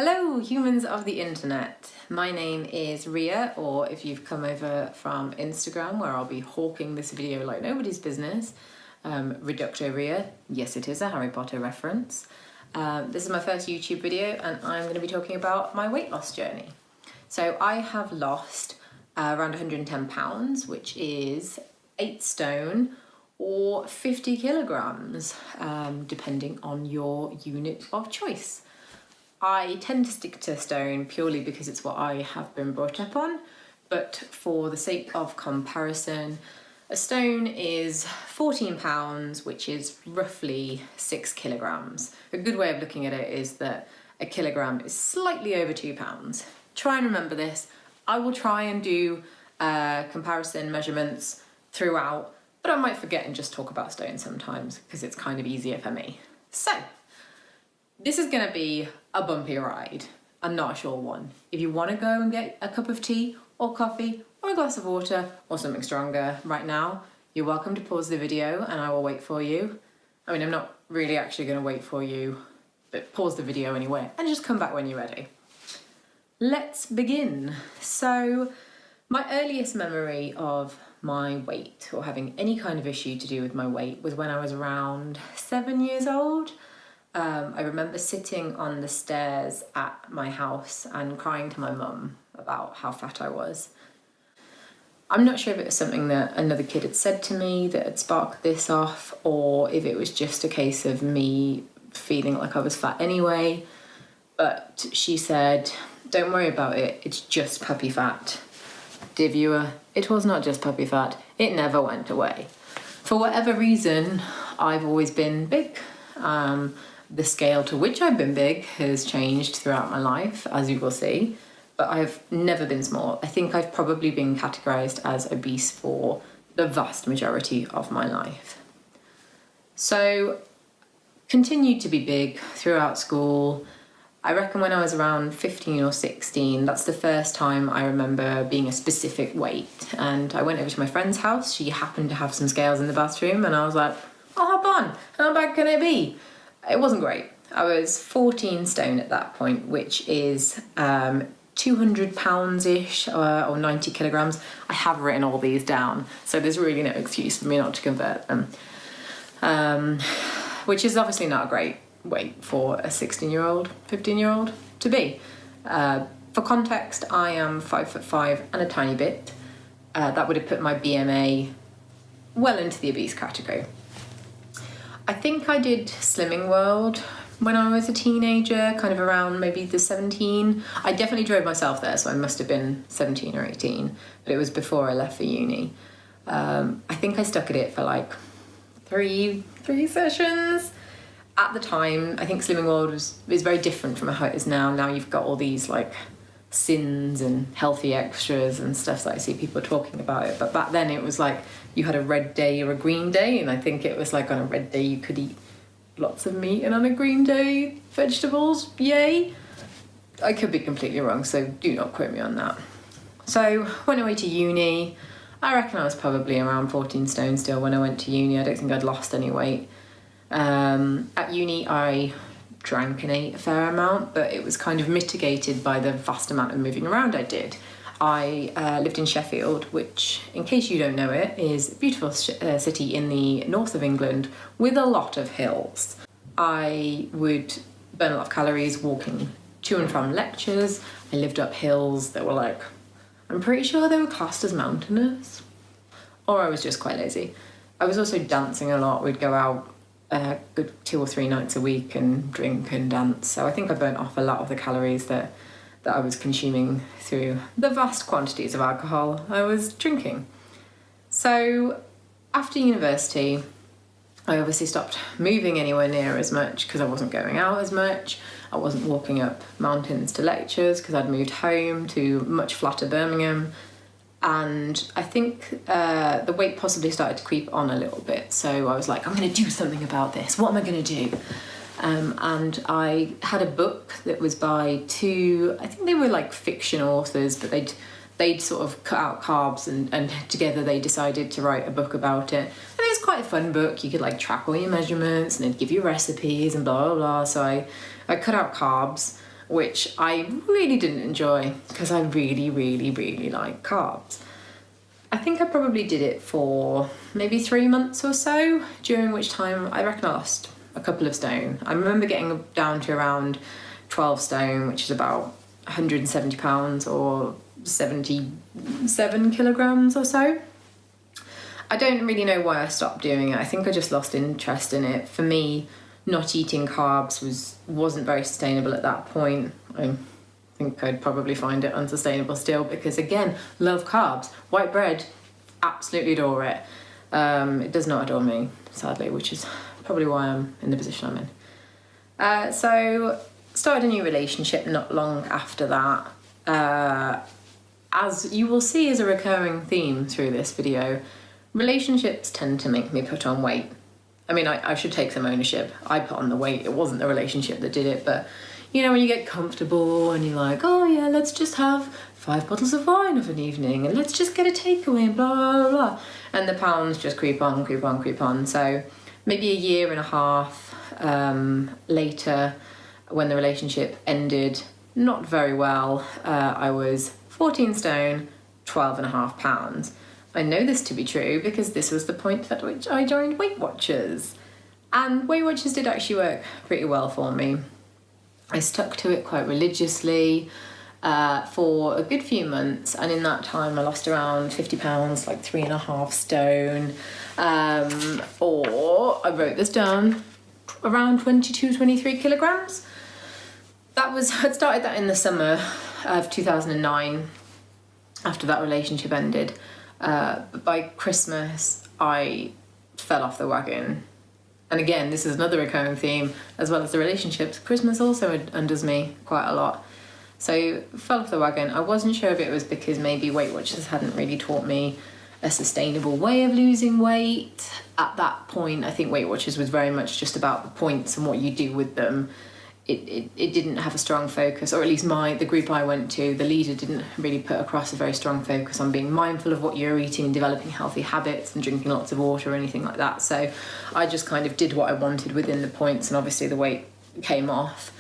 Hello, humans of the internet. My name is Ria, or if you've come over from Instagram, where I'll be hawking this video like nobody's business, Reducto Ria. Yes, it is a Harry Potter reference. This is my first YouTube video, and I'm going to be talking about my weight loss journey. So I have lost around 110 pounds, which is 8 stone or 50 kilograms, depending on your unit of choice. I tend to stick to stone purely because it's what I have been brought up on, but for the sake of comparison, a stone is 14 pounds, which is roughly 6 kilograms. A good way of looking at it is that a kilogram is slightly over 2 pounds. Try and remember this. I will try and do comparison measurements throughout, but I might forget and just talk about stone sometimes because it's kind of easier for me. So, this is going to be a bumpy ride, a not a short one. If you want to go and get a cup of tea or coffee or a glass of water or something stronger right now, you're welcome to pause the video and I will wait for you. I mean, I'm not really actually going to wait for you, but pause the video anyway and just come back when you're ready. Let's begin. So, my earliest memory of my weight or having any kind of issue to do with my weight was when I was around 7 years old. I remember sitting on the stairs at my house and crying to my mum about how fat I was. I'm not sure if it was something that another kid had said to me that had sparked this off, or if it was just a case of me feeling like I was fat anyway. But she said, "Don't worry about it, it's just puppy fat." Dear viewer, it was not just puppy fat, it never went away. For whatever reason, I've always been big. The scale to which I've been big has changed throughout my life, as you will see, but I've never been small. I think I've probably been categorized as obese for the vast majority of my life. So, continued to be big throughout school. I reckon when I was around 15 or 16, that's the first time I remember being a specific weight. And I went over to my friend's house. She happened to have some scales in the bathroom, and I was like, "I'll hop on. How bad can it be?" It wasn't great. I was 14 stone at that point, which is 200 pounds-ish or 90 kilograms. I have written all these down, so there's really no excuse for me not to convert them. Which is obviously not a great weight for a 16-year-old, 15-year-old to be. For context, I am 5'5" and a tiny bit. That would have put my BMA well into the obese category. I think I did Slimming World when I was a teenager, kind of around maybe the 17. I definitely drove myself there, so I must have been 17 or 18, but it was before I left for uni. I think I stuck at it for like three sessions. At the time, I think Slimming World was very different from how it is now. Now you've got all these like sins and healthy extras and stuff that I see people talking about it. But back then it was like you had a red day or a green day, and I think it was like on a red day you could eat lots of meat, and on a green day vegetables. Yay! I could be completely wrong, so do not quote me on that. So went away to uni. I reckon I was probably around 14 stone still when I went to uni. I don't think I'd lost any weight. At uni I drank and ate a fair amount, but it was kind of mitigated by the vast amount of moving around I did. I lived in Sheffield, which, in case you don't know it, is a beautiful city in the north of England with a lot of hills. I would burn a lot of calories walking to and from lectures. I lived up hills that were like, I'm pretty sure they were classed as mountainous. Or I was just quite lazy. I was also dancing a lot. We'd go out a good 2 or 3 nights a week and drink and dance. So I think I burnt off a lot of the calories that I was consuming through the vast quantities of alcohol I was drinking. So after university, I obviously stopped moving anywhere near as much because I wasn't going out as much. I wasn't walking up mountains to lectures because I'd moved home to much flatter Birmingham. And I think the weight possibly started to creep on a little bit. So I was like, I'm going to do something about this. What am I going to do? And I had a book that was by 2, I think they were like fiction authors, but they'd sort of cut out carbs and together they decided to write a book about it. And it was quite a fun book. You could like track all your measurements and it'd give you recipes and blah, blah, blah. So I cut out carbs, which I really didn't enjoy because I really like carbs. I think I probably did it for maybe 3 months or so, during which time I reckon I lost a couple of stone. I remember getting down to around 12 stone, which is about 170 pounds or 77 kilograms or so. I don't really know why I stopped doing it. I think I just lost interest in it. For me, not eating carbs wasn't very sustainable at that point. I think I'd probably find it unsustainable still because, again, love carbs. White bread, absolutely adore it. It does not adore me, sadly, which is probably why I'm in the position I'm in. So started a new relationship not long after that. As you will see as a recurring theme through this video, relationships tend to make me put on weight. I mean, I should take some ownership. I put on the weight. It wasn't the relationship that did it, but you know, when you get comfortable and you're like, oh yeah, let's just have 5 bottles of wine of an evening and let's just get a takeaway and blah, blah, blah. And the pounds just creep on. So maybe a year and a half later, when the relationship ended not very well, I was 14 stone, 12.5 pounds. I know this to be true because this was the point at which I joined Weight Watchers. And Weight Watchers did actually work pretty well for me. I stuck to it quite religiously for a good few months, and in that time I lost around 50 pounds, like 3.5 stone, or I wrote this down, around 22-23 kilograms. I'd started that in the summer of 2009 after that relationship ended. But by Christmas I fell off the wagon. And again, this is another recurring theme, as well as the relationships. Christmas also undoes me quite a lot. So fell off the wagon. I wasn't sure if it was because maybe Weight Watchers hadn't really taught me a sustainable way of losing weight. At that point, I think Weight Watchers was very much just about the points and what you do with them. It didn't have a strong focus, or at least the group I went to, the leader didn't really put across a very strong focus on being mindful of what you're eating and developing healthy habits and drinking lots of water or anything like that. So I just kind of did what I wanted within the points, and obviously the weight came off.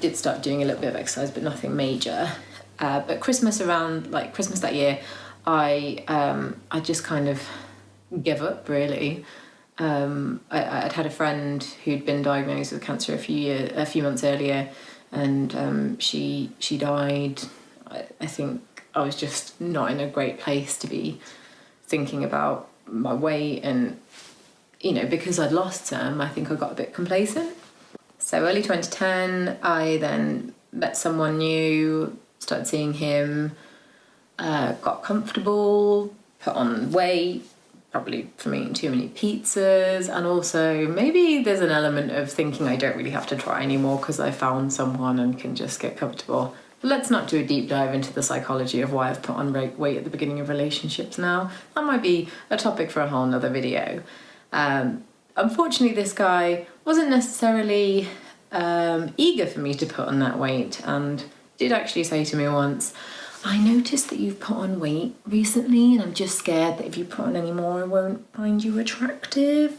Did start doing a little bit of exercise, but nothing major. But Christmas that year, I just kind of gave up, really. I'd had a friend who'd been diagnosed with cancer a few months earlier, and she died. I think I was just not in a great place to be thinking about my weight, and you know, because I'd lost some, I think I got a bit complacent. So early 2010, I then met someone new, started seeing him, got comfortable, put on weight. Probably from eating too many pizzas, and also maybe there's an element of thinking I don't really have to try anymore because I found someone and can just get comfortable. But let's not do a deep dive into the psychology of why I've put on weight at the beginning of relationships now. That might be a topic for a whole nother video. Unfortunately, this guy wasn't necessarily eager for me to put on that weight, and did actually say to me once, I noticed that you've put on weight recently, and I'm just scared that if you put on any more, I won't find you attractive.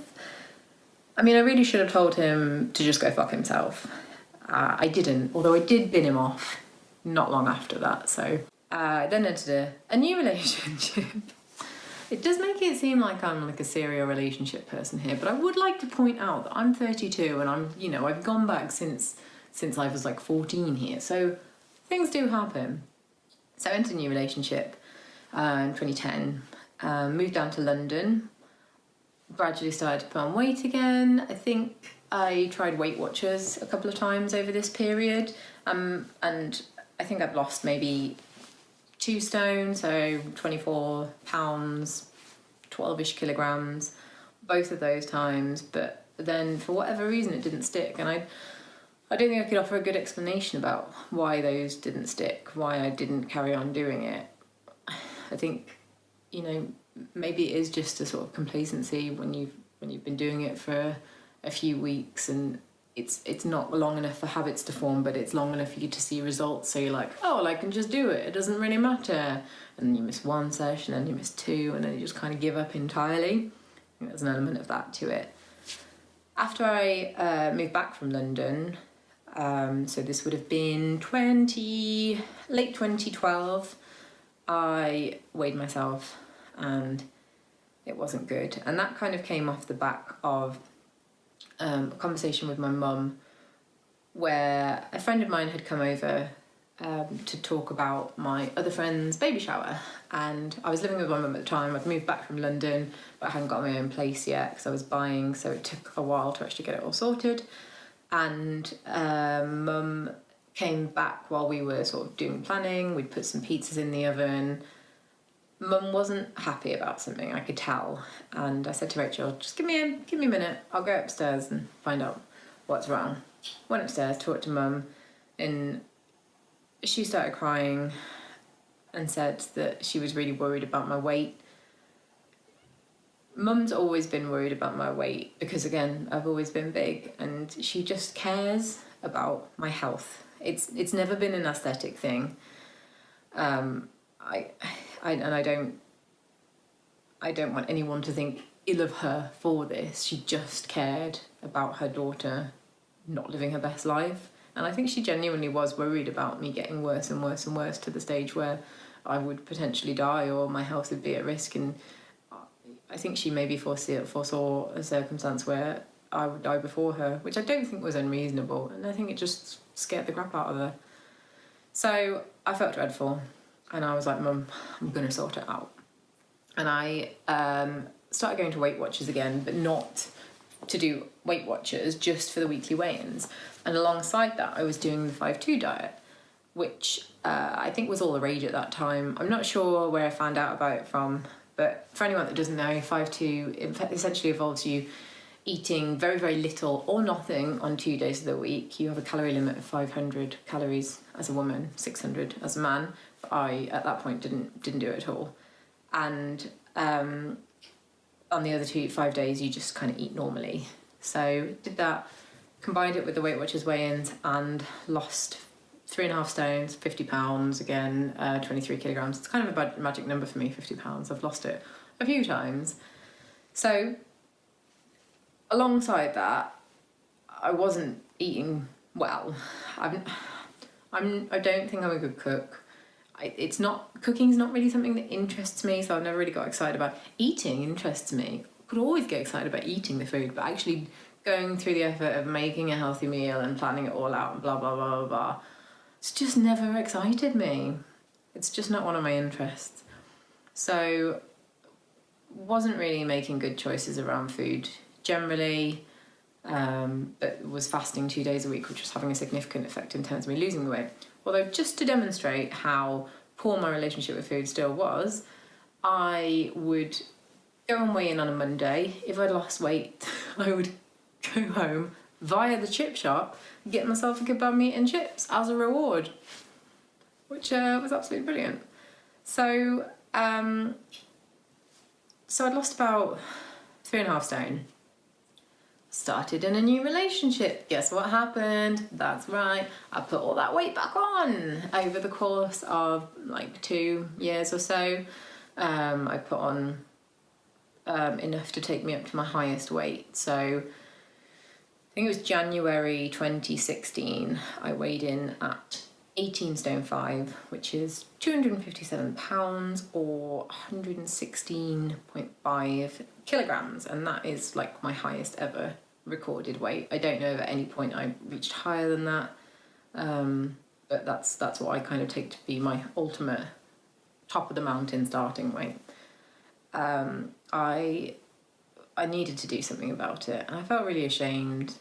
I mean, I really should have told him to just go fuck himself. I didn't, although I did bin him off not long after that. So I then entered a new relationship. It does make it seem like I'm like a serial relationship person here, but I would like to point out that I'm 32 and I've gone back since I was like 14 here. So things do happen. So I entered a new relationship in 2010, moved down to London, gradually started to put on weight again. I think I tried Weight Watchers a couple of times over this period, and I think I've lost maybe 2 stone, so 24 pounds, 12-ish kilograms, both of those times, but then for whatever reason it didn't stick, and I don't think I could offer a good explanation about why those didn't stick, why I didn't carry on doing it. I think, maybe it is just a sort of complacency when you've been doing it for a few weeks, and it's not long enough for habits to form, but it's long enough for you to see results. So you're like, oh, well, I can just do it. It doesn't really matter. And then you miss 1 session, and you miss 2, and then you just kind of give up entirely. I think there's an element of that to it. After I moved back from London, So this would have been late 2012. I weighed myself and it wasn't good. And that kind of came off the back of a conversation with my mum where a friend of mine had come over to talk about my other friend's baby shower. And I was living with my mum at the time. I'd moved back from London, but I hadn't got my own place yet because I was buying, so it took a while to actually get it all sorted. And mum came back while we were sort of doing planning. We'd put some pizzas in the oven. Mum wasn't happy about something, I could tell. And I said to Rachel, just give me a minute. I'll go upstairs and find out what's wrong. Went upstairs, talked to Mum, and she started crying and said that she was really worried about my weight. Mum's always been worried about my weight because, again, I've always been big, and she just cares about my health. It's never been an aesthetic thing. I don't want anyone to think ill of her for this. She just cared about her daughter not living her best life. And I think she genuinely was worried about me getting worse and worse and worse to the stage where I would potentially die or my health would be at risk. And I think she maybe foresaw a circumstance where I would die before her, which I don't think was unreasonable. And I think it just scared the crap out of her. So I felt dreadful. And I was like, Mum, I'm going to sort it out. And I started going to Weight Watchers again, but not to do Weight Watchers, just for the weekly weigh-ins. And alongside that, I was doing the 5-2 diet, which I think was all the rage at that time. I'm not sure where I found out about it from, but for anyone that doesn't know, 5-2 essentially involves you eating very, very little or nothing on 2 days of the week. You have a calorie limit of 500 calories as a woman, 600 as a man. But I, at that point, didn't do it at all. And on the other 5 days, you just kind of eat normally. So did that, combined it with the Weight Watchers weigh-ins, and lost 3.5 stones, 50 pounds, again, 23 kilograms. It's kind of a magic number for me, 50 pounds. I've lost it a few times. So alongside that, I wasn't eating well. I don't think I'm a good cook. Cooking's not really something that interests me, so I've never really got excited about eating. Interests me. I could always get excited about eating the food, but actually going through the effort of making a healthy meal and planning it all out and blah, blah, blah, blah, blah, it's just never excited me. It's just not one of my interests. So wasn't really making good choices around food generally, but was fasting 2 days a week, which was having a significant effect in terms of me losing the weight. Although, just to demonstrate how poor my relationship with food still was, I would go and weigh in on a Monday. If I'd lost weight, I would go home via the chip shop, get myself a kebab meat and chips as a reward, which was absolutely brilliant. So I'd lost about 3.5 stone. Started in a new relationship. Guess what happened? That's right, I put all that weight back on over the course of like 2 years or so. I put on enough to take me up to my highest weight. So I think it was January 2016, I weighed in at 18 stone 5, which is 257 pounds or 116.5 kilograms, and that is like my highest ever recorded weight. I don't know if at any point I reached higher than that, but that's what I kind of take to be my ultimate top of the mountain starting weight. I needed to do something about it, and I felt really ashamed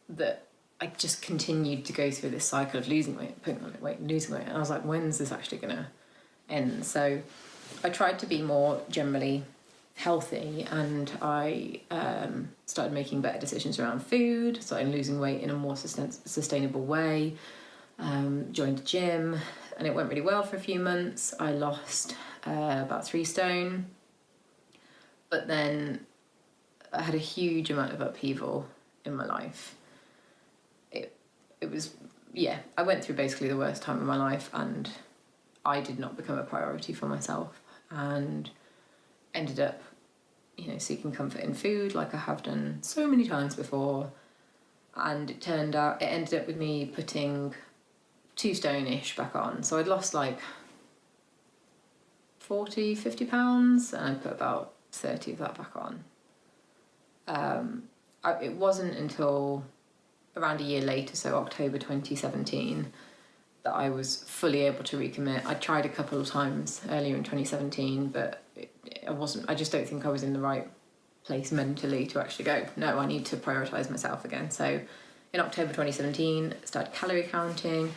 that I just continued to go through this cycle of losing weight, putting on weight, losing weight, and I was like, when's this actually gonna end? So I tried to be more generally healthy, and I started making better decisions around food, started losing weight in a more sustainable way, joined a gym, and it went really well for a few months. I lost about 3 stone, but then I had a huge amount of upheaval in my life. It was, yeah, I went through basically the worst time of my life, and I did not become a priority for myself, and ended up, seeking comfort in food like I have done so many times before, and it ended up with me putting 2 stone-ish back on. So I'd lost like 40-50 pounds, and I put about 30 of that back on. It wasn't until around a year later, so October 2017, that I was fully able to recommit. I tried a couple of times earlier in 2017, but I just don't think I was in the right place mentally to actually go, no, I need to prioritise myself again. So in October 2017, I started calorie counting.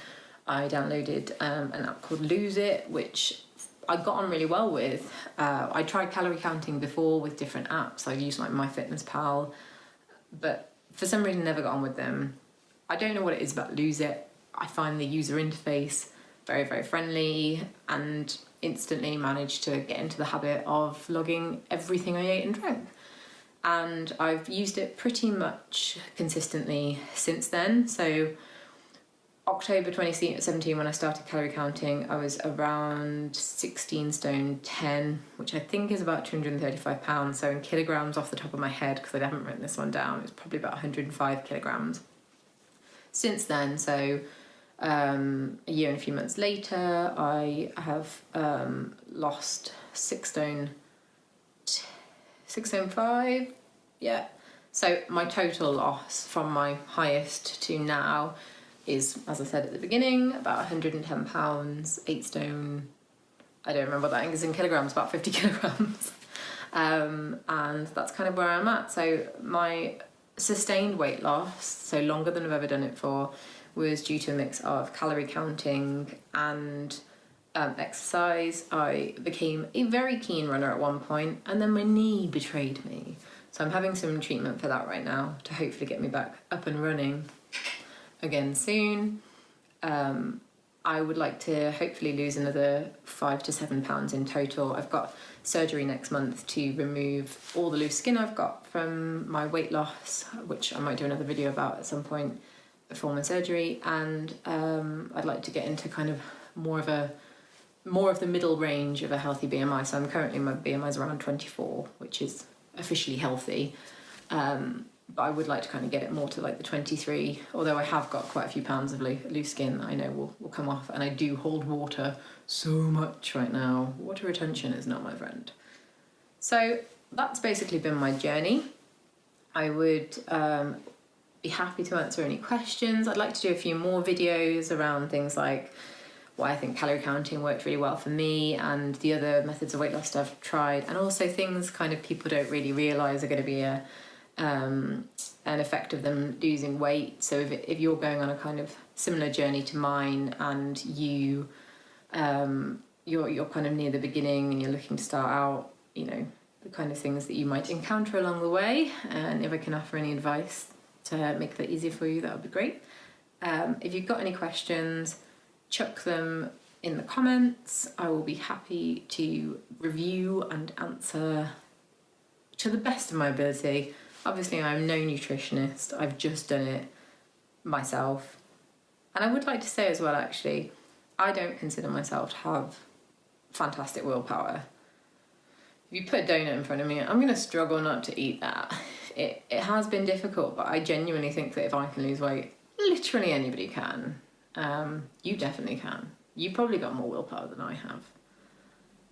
I downloaded an app called Lose It, which I got on really well with. I tried calorie counting before with different apps. I used like MyFitnessPal, but for some reason never got on with them. I don't know what it is about Lose It. I find the user interface very, very friendly, and instantly managed to get into the habit of logging everything I ate and drank. And I've used it pretty much consistently since then. So October 2017, when I started calorie counting, I was around 16 stone 10, which I think is about 235 pounds. So in kilograms off the top of my head, because I haven't written this one down, it's probably about 105 kilograms. Since then, so a year and a few months later, I have lost 6 stone 5, yeah. So my total loss from my highest to now is, as I said at the beginning, about 110 pounds, 8 stone, I don't remember what that is in kilograms, about 50 kilograms. And that's kind of where I'm at. So my sustained weight loss, so longer than I've ever done it for, was due to a mix of calorie counting and exercise. I became a very keen runner at one point, and then my knee betrayed me. So I'm having some treatment for that right now to hopefully get me back up and running again soon. I would like to hopefully lose another 5 to 7 pounds in total. I've got surgery next month to remove all the loose skin I've got from my weight loss, which I might do another video about at some point before my surgery. And I'd like to get into kind of more of the middle range of a healthy BMI. So I'm currently, my BMI is around 24, which is officially healthy. But I would like to kind of get it more to like the 23, although I have got quite a few pounds of loose skin that I know will come off, and I do hold water so much right now. Water retention is not my friend. So that's basically been my journey. I would be happy to answer any questions. I'd like to do a few more videos around things like why I think calorie counting worked really well for me, and the other methods of weight loss I've tried, and also things kind of people don't really realise are going to be an effect of them losing weight. So if you're going on a kind of similar journey to mine, and you're kind of near the beginning and you're looking to start out, you know, the kind of things that you might encounter along the way, and if I can offer any advice to make that easier for you, that would be great. If you've got any questions, chuck them in the comments. I will be happy to review and answer to the best of my ability. Obviously, I'm no nutritionist. I've just done it myself. And I would like to say as well, actually, I don't consider myself to have fantastic willpower. If you put a donut in front of me, I'm going to struggle not to eat that. It has been difficult, but I genuinely think that if I can lose weight, literally anybody can. You definitely can. You've probably got more willpower than I have.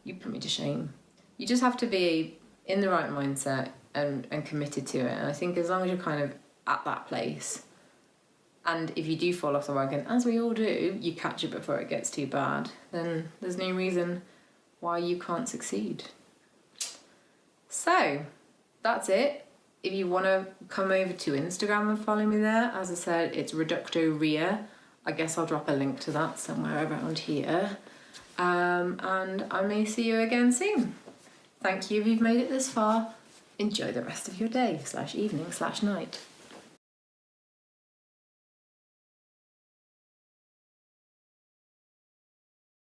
You put me to shame. You just have to be in the right mindset and committed to it. And I think as long as you're kind of at that place, and if you do fall off the wagon, as we all do, you catch it before it gets too bad, then there's no reason why you can't succeed. So that's it. If you want to come over to Instagram and follow me there, as I said, it's Reducto Ria. I guess I'll drop a link to that somewhere around here. And I may see you again soon. Thank you if you've made it this far. Enjoy the rest of your day /evening /night.